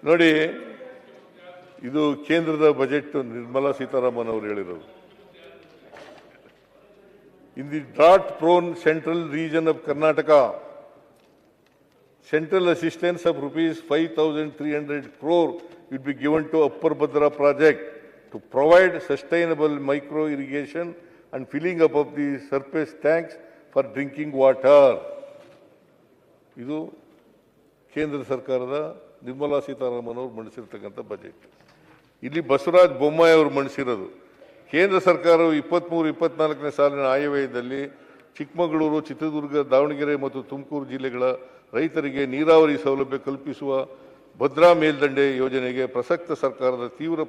ನೋಡಿ, ಇದು ಕೇಂದ್ರದ ಬಜೆಟ್ ನಿರ್ಮಲಾ ಸೀತಾರಾಮನ್ ಅವರು ಹೇಳಿರೋದು. In the drought-prone central region of Karnataka, central assistance of rupees 5,300 crore will be given to Upper Bhadra project to provide sustainable micro irrigation and filling up of the surface tanks for drinking water. ಇದು ಕೇಂದ್ರ ಸರ್ಕಾರದ ನಿರ್ಮಲಾ ಸೀತಾರಾಮನ್ ಅವರು ಮಂಡಿಸಿರ್ತಕ್ಕಂಥ budget. ಇಲ್ಲಿ ಬಸವರಾಜ ಬೊಮ್ಮಾಯಿ ಅವರು ಮಂಡಿಸಿರೋದು. ಕೇಂದ್ರ ಸರ್ಕಾರವು 23-24ನೇ ಸಾಲಿನ ಆಯವ್ಯಯದಲ್ಲಿ ಚಿಕ್ಕಮಗಳೂರು, ಚಿತ್ರದುರ್ಗ, ದಾವಣಗೆರೆ ಮತ್ತು ತುಮಕೂರು ಜಿಲ್ಲೆಗಳ ರೈತರಿಗೆ ನೀರಾವರಿ ಸೌಲಭ್ಯ ಕಲ್ಪಿಸುವ ಭದ್ರಾ ಮೇಲ್ದಂಡೆ ಯೋಜನೆಗೆ ಪ್ರಸಕ್ತ ಸರ್ಕಾರದ ತೀವ್ರ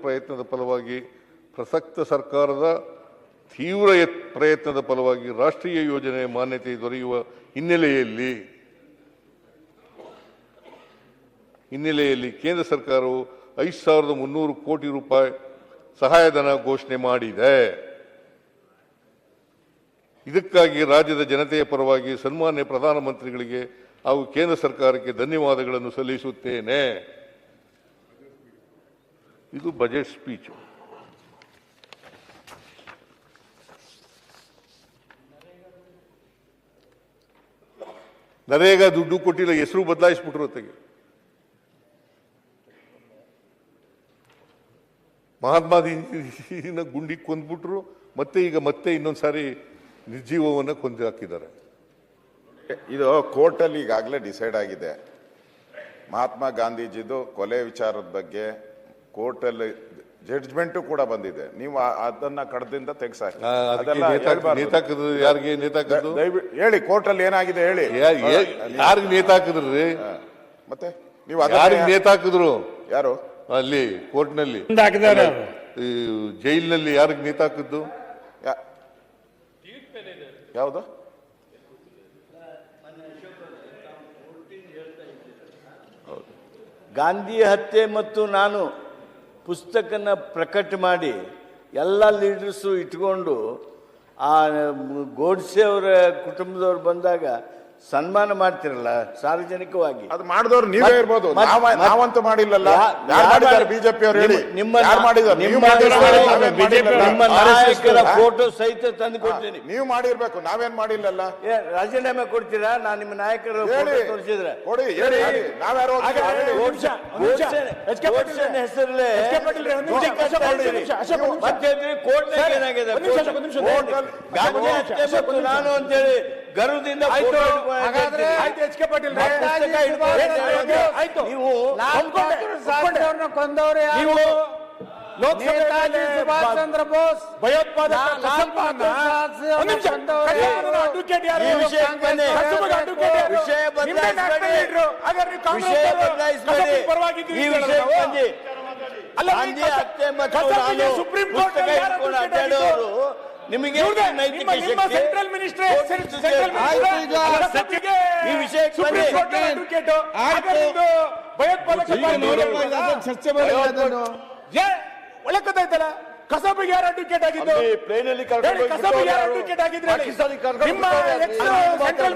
ಪ್ರಯತ್ನದ ಫಲವಾಗಿ ರಾಷ್ಟ್ರೀಯ ಯೋಜನೆ ಮಾನ್ಯತೆ ದೊರೆಯುವ ಹಿನ್ನೆಲೆಯಲ್ಲಿ ಕೇಂದ್ರ ಸರ್ಕಾರವು 5,300 ಕೋಟಿ ರೂಪಾಯಿ ಸಹಾಯಧನ ಘೋಷಣೆ ಮಾಡಿದೆ. ಇದಕ್ಕಾಗಿ ರಾಜ್ಯದ ಜನತೆಯ ಪರವಾಗಿ ಸನ್ಮಾನ್ಯ ಪ್ರಧಾನಮಂತ್ರಿಗಳಿಗೆ ಹಾಗೂ ಕೇಂದ್ರ ಸರ್ಕಾರಕ್ಕೆ ಧನ್ಯವಾದಗಳನ್ನು ಸಲ್ಲಿಸುತ್ತೇನೆ. ಇದು ಬಜೆಟ್ ಸ್ಪೀಚ್. ನರೇಗಾ ದುಡ್ಡು ಕೊಟ್ಟಿಲ್ಲ, ಹೆಸರು ಬದಲಾಯಿಸ್ಬಿಟ್ರು. ಹೊತ್ತಿಗೆ ಮಹಾತ್ಮಾಜಿನ ಗುಂಡಿ ಕೊಂದ್ಬಿಟ್ರು, ಮತ್ತೆ ಇನ್ನೊಂದು ಸಾರಿ ನಿರ್ಜೀವವನ್ನು ಕೊಂದು ಹಾಕಿದ್ದಾರೆ. ಇದು ಕೋರ್ಟಲ್ಲಿ ಈಗಾಗಲೇ ಡಿಸೈಡ್ ಆಗಿದೆ. ಮಹಾತ್ಮ ಗಾಂಧೀಜಿದು ಕೊಲೆ ವಿಚಾರದ ಬಗ್ಗೆ ಕೋರ್ಟಲ್ಲಿ ಜಡ್ಜ್ಮೆಂಟ್ ಕೂಡ ಬಂದಿದೆ. ನೀವು ಅದನ್ನ ಕಡದಿಂದ ತೆಗೆಸಾಕಿ. ಯಾರಿಗೆ ನೇತಾಕಿದ್ರು ಹೇಳಿ, ಕೋರ್ಟಲ್ಲಿ ಏನಾಗಿದೆ ಹೇಳಿ. ಯಾರಿಗೆ ನೇತಾಕಿದ್ರಿ? ಮತ್ತೆ ನೀವು ಯಾರಿಗೆ ನೇತಾಕಿದ್ರು? ಯಾರು ಅಲ್ಲಿ ಕೋರ್ಟ್ನಲ್ಲಿ, ಜೈಲಿನಲ್ಲಿ ಯಾರಿಗೆ ನೇತಾಕಿದ್ದು? ಯಾವುದು? ಗಾಂಧಿ ಹತ್ಯೆ ಮತ್ತು ನಾನು ಪುಸ್ತಕನ ಪ್ರಕಟ ಮಾಡಿ ಎಲ್ಲ ಲೀಡರ್ಸು ಇಟ್ಕೊಂಡು ಆ ಗೋಡ್ಸೆ ಅವರ ಕುಟುಂಬದವ್ರು ಬಂದಾಗ ಸನ್ಮಾನ ಮಾಡ್ತಿರಲ್ಲ ಸಾರ್ವಜನಿಕವಾಗಿ. ಅದು ಮಾಡಿದವ್ರು ನೀವೇ ಇರ್ಬೋದು, ನಾವಂತೂ ಮಾಡಿಲ್ಲಲ್ಲ. ಬಿಜೆಪಿ ಅವರು ಹೇಳಿ, ನಿಮ್ಮ ನಾಯಕರ ಫೋಟೋ ಸಹಿತ ತಂದು ಕೊಡ್ತೀನಿ. ನೀವು ಮಾಡಿರ್ಬೇಕು, ನಾವೇನ್ ಮಾಡಿಲ್ಲಲ್ಲ. ರಾಜೀನಾಮೆ ಕೊಡ್ತೀರಾ? ನಾನು ನಿಮ್ಮ ನಾಯಕರು ತೋರಿಸಿದ್ರೆ ಕೊಡಿ, ನಾವ್ಯಾರು ಹೆಸರಲ್ಲೇ ಕೋರ್ಟ್ನಾಗ ಏನಾಗಿದೆ ನಾನು ಅಂತೇಳಿ ಗರ್ವದಿಂದ ಕೊಂದವ್ರೆ ನೇತಾಜಿ ಸುಭಾಷ್ ಚಂದ್ರ ಬೋಸ್ ಸುಪ್ರೀಂ ಕೋರ್ಟ್ ನಿಮಗೆ ಸೆಂಟ್ರಲ್ ಮಿನಿಸ್ಟರ್ ಈ ವಿಷಯಕ್ಕೆ ಚರ್ಚೆ ಒಳ್ಳೆ ಕಥೆ ಐತಲ್ಲ. ಕಸಬಿಗೆ ಯಾರು ಅಡ್ವೊಕೇಟ್ ಆಗಿದ್ದು? ಪ್ಲೇನಲ್ಲಿ ಕಸಬಿಗೆ ಯಾರು ಅಡ್ವೊಕೇಟ್ ಆಗಿದ್ರೆ ನಿಮ್ಮ ಸೆಂಟ್ರಲ್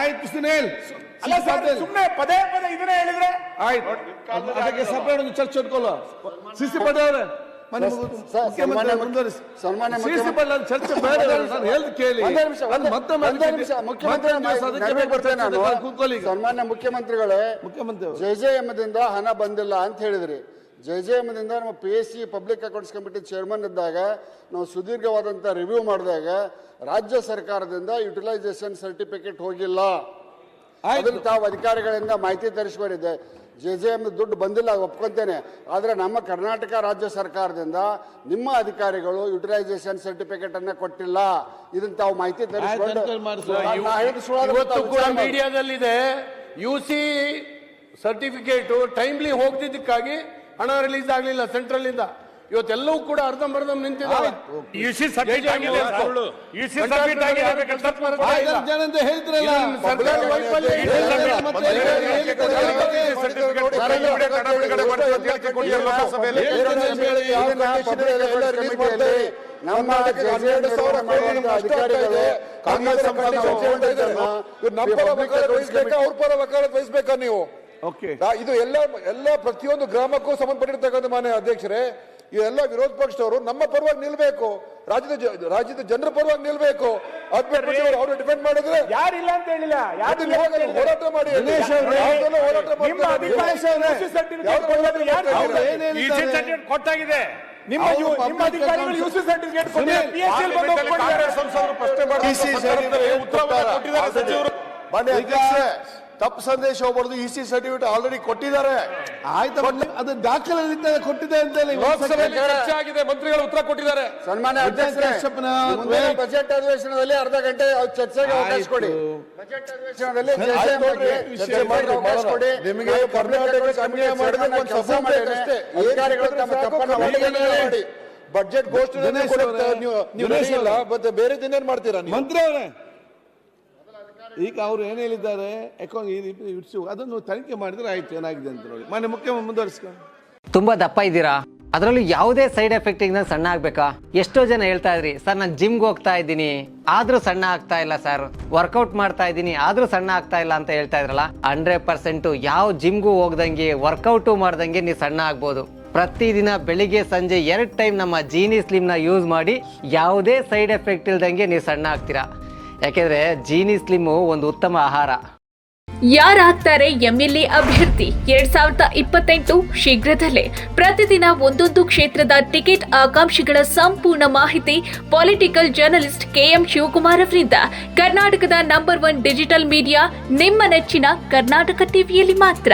ಆಯ್ತು ಸುನೀಲ್, ಅಲ್ಲ ಸರ್, ಸುಮ್ಮನೆ ಪದೇ ಪದೇ ಇದನ್ನೇ ಹೇಳಿದ್ರೆ ಆಯ್ತು. ಅದಕ್ಕೆ ಸಪರೇಟ್ ಒಂದು ಚರ್ಚೆ ಇಟ್ಕೊಳ್ಳೋ. ಸಿಸಿ ಪಡೆಯವ್ರೆ ಚರ್ಚೆ ಬೇಡ, ಕೇಳಿ. ಸನ್ಮಾನ್ಯ ಮುಖ್ಯಮಂತ್ರಿಗಳೇ, ಜೆಜೆಎಂದಿಂದ ಹಣ ಬಂದಿಲ್ಲ ಅಂತ ಹೇಳಿದ್ರಿ. ಜೆಜೆಎಂದಿಂದ ನಮ್ಮ PSC public accounts committee chairman ಇದ್ದಾಗ ನಾವು ಸುದೀರ್ಘವಾದಂಥ ರಿವ್ಯೂ ಮಾಡಿದಾಗ ರಾಜ್ಯ ಸರ್ಕಾರದಿಂದ ಯುಟಿಲೈಸೇಷನ್ ಸರ್ಟಿಫಿಕೇಟ್ ಹೋಗಿಲ್ಲ. ಅದನ್ನು ತಾವು ಅಧಿಕಾರಿಗಳಿಂದ ಮಾಹಿತಿ ತರಿಸ್ಬರಿದೆ. ಜೆಜೆಎಂ ದುಡ್ಡು ಬಂದಿಲ್ಲ, ಒಪ್ಕೊಂತೇನೆ. ಆದರೆ ನಮ್ಮ ಕರ್ನಾಟಕ ರಾಜ್ಯ ಸರ್ಕಾರದಿಂದ ನಿಮ್ಮ ಅಧಿಕಾರಿಗಳು ಯುಟಿಲೈಸೇಷನ್ ಸರ್ಟಿಫಿಕೇಟ್ ಅನ್ನ ಕೊಟ್ಟಿಲ್ಲ. ಇದನ್ನ ತಾವು ಮಾಹಿತಿ ತರಿಸಿಕೊಂಡು ಮೀಡಿಯಾದಲ್ಲಿದೆ. UC ಸರ್ಟಿಫಿಕೇಟ್ ಟೈಮ್ಲಿ ಹೋಗ್ತಿದ್ದಕ್ಕಾಗಿ ಹಣ ರಿಲೀಸ್ ಆಗಲಿಲ್ಲ ಸೆಂಟ್ರಲ್ ಇಂದ. ಇವತ್ತೆಲ್ಲವೂ ಕೂಡ ಅರ್ಧಂಬರ್ಧ ನಿಂತಿದ್ದಾರೆ. ನಮ್ಮ ಕರ್ನಾಟಕಕ್ಕೆ 12,000 ಕೋಟಿ ನಷ್ಟ ಆಗ್ತಾ ಇದೆ. ಕಾಂಗ್ರೆಸ್ ನಮ್ಮ ಪರ ವಕಾಲತ್ ವಹಿಸ್ಬೇಕಾ ಅವ್ರ ಪರ ವಕಾಲತ್ ವಹಿಸ್ಬೇಕಾ ನೀವು? ಓಕೆ, ಇದು ಎಲ್ಲ ಪ್ರತಿಯೊಂದು ಗ್ರಾಮಕ್ಕೂ ಸಂಬಂಧಪಟ್ಟಿರ್ತಕ್ಕಂಥ ಮಾನ್ಯ ಅಧ್ಯಕ್ಷರೇ, ಇವೆಲ್ಲ ವಿರೋಧ ಪಕ್ಷದವರು ನಮ್ಮ ಪರವಾಗಿ ನಿಲ್ಬೇಕು, ರಾಜ್ಯದ ಜನರ ಪರವಾಗಿ ನಿಲ್ಬೇಕು. ಅವರು ಡಿಪೆಂಡ್ ಮಾಡಿದ್ರೆ ಯಾರಿಲ್ಲ ಅಂತ ಹೇಳಿಲ್ಲ, ಹೋರಾಟ ಮಾಡಿ. ಕೊಟ್ಟಾಗಿದೆ. ನಿಮ್ಮ ಅಧಿಕಾರಿಗಳು ಯುಸಿ ಸರ್ಟಿಫಿಕೇಟ್ ತಪ್ಪು ಸಂದೇಶ ಹೋಗ್ಬಾರ್ದು. ಇಸಿ ಸರ್ಟಿಫಿಕೇಟ್ ಆಲ್ರೆಡಿ ಕೊಟ್ಟಿದ್ದಾರೆ. ಆಯ್ತು, ಅದು ದಾಖಲೆಯಲ್ಲಿ ಕೊಟ್ಟಿದೆ ಅಂತ ಹೇಳಿ ಚರ್ಚೆ ಆಗಿದೆ, ಮಂತ್ರಿಗಳು ಉತ್ತರ ಕೊಟ್ಟಿದ್ದಾರೆ. ಸನ್ಮಾನ್ಯ ಅಧ್ಯಕ್ಷರೇ, ಬಜೆಟ್ ಅಧಿವೇಶನದಲ್ಲಿ ಅರ್ಧ ಗಂಟೆ ಚರ್ಚೆಗೆ ಅವಕಾಶ ಕೊಡಿ. ಬಜೆಟ್ ಅಧಿವೇಶನದಲ್ಲಿ ಅವಕಾಶ ಕೊಡಿ. ನಿಮಗೆ ಕರ್ನಾಟಕ ಅನ್ಯಾಯ ಮಾಡಿದ್ರೆ ಕೆಲಸ ಮಾಡಿದ್ರೆ ಅಧಿಕಾರಿಗಳು ತಮ್ಮ ತಪ್ಪನ್ನು ಮಾಡಿ ಬಜೆಟ್ ಘೋಷಣೆ ಇಲ್ಲ, ಮತ್ತೆ ಬೇರೆ ದಿನ ಏನ್ ಮಾಡ್ತೀರಾ ಮಂತ್ರಿ ಅವರೇ? ಈಗ ಅವ್ರು ಏನ್ ಹೇಳಿದ್ದಾರೆ, ಅದನ್ನು ತನಿಖೆ ಮಾಡಿದ್ರೆ ಆಯ್ತು ಏನಾಗಿದೆ ಅಂತ ನೋಡಿ. ಮಾನ್ಯ ಮುಖ್ಯಮಂತ್ರಿ ಮುಂದುವರಿಸ್ಕೊಂಡು. ತುಂಬಾ ದಪ್ಪ ಇದ್ದೀರಾ, ಅದರಲ್ಲೂ ಯಾವುದೇ ಸೈಡ್ ಎಫೆಕ್ಟ್ ಇಂದ ಸಣ್ಣ ಆಗ್ಬೇಕಾ? ಎಷ್ಟೋ ಜನ ಹೇಳ್ತಾ ಇದ್ರಿ, ಸರ್ ನಾನು ಜಿಮ್ಗೆ ಹೋಗ್ತಾ ಇದ್ದೀನಿ ಆದ್ರೂ ಸಣ್ಣ ಆಗ್ತಾ ಇಲ್ಲ ಸರ್, ವರ್ಕೌಟ್ ಮಾಡ್ತಾ ಇದ್ದೀನಿ ಆದ್ರೂ ಸಣ್ಣ ಆಗ್ತಾ ಇಲ್ಲ ಅಂತ ಹೇಳ್ತಾ ಇದ್ರಲ್ಲ. 100% ಯಾವ ಜಿಮ್ಗೂ ಹೋಗ್ದಂಗೆ ವರ್ಕೌಟು ಮಾಡ್ದಂಗೆ ನೀವು ಸಣ್ಣ ಆಗ್ಬೋದು. ಪ್ರತಿದಿನ ಬೆಳಿಗ್ಗೆ ಸಂಜೆ 2 ಟೈಮ್ ನಮ್ಮ ಜೀನಿ ಸ್ಲಿಮ್ ನ ಯೂಸ್ ಮಾಡಿ ಯಾವುದೇ ಸೈಡ್ ಎಫೆಕ್ಟ್ ಇಲ್ದಂಗೆ ನೀವು ಸಣ್ಣ ಆಗ್ತೀರಾ. ಯಾಕೆಂದ್ರೆ ಜೀನಿ ಸ್ಲಿಮ್ ಒಂದು ಉತ್ತಮ ಆಹಾರ. ಯಾರಾಗ್ತಾರೆ ಎಂಎಲ್ಎ ಅಭ್ಯರ್ಥಿ 2028 ಶೀಘ್ರದಲ್ಲೇ. ಪ್ರತಿದಿನ ಒಂದೊಂದು ಕ್ಷೇತ್ರದ ಟಿಕೆಟ್ ಆಕಾಂಕ್ಷಿಗಳ ಸಂಪೂರ್ಣ ಮಾಹಿತಿ ಪೊಲಿಟಿಕಲ್ ಜರ್ನಲಿಸ್ಟ್ KM ಶಿವಕುಮಾರ್ ಅವರಿಂದ. ಕರ್ನಾಟಕದ ನಂಬರ್ 1 ಡಿಜಿಟಲ್ ಮೀಡಿಯಾ ನಿಮ್ಮ ನೆಚ್ಚಿನ ಕರ್ನಾಟಕ ಟಿವಿಯಲ್ಲಿ ಮಾತ್ರ.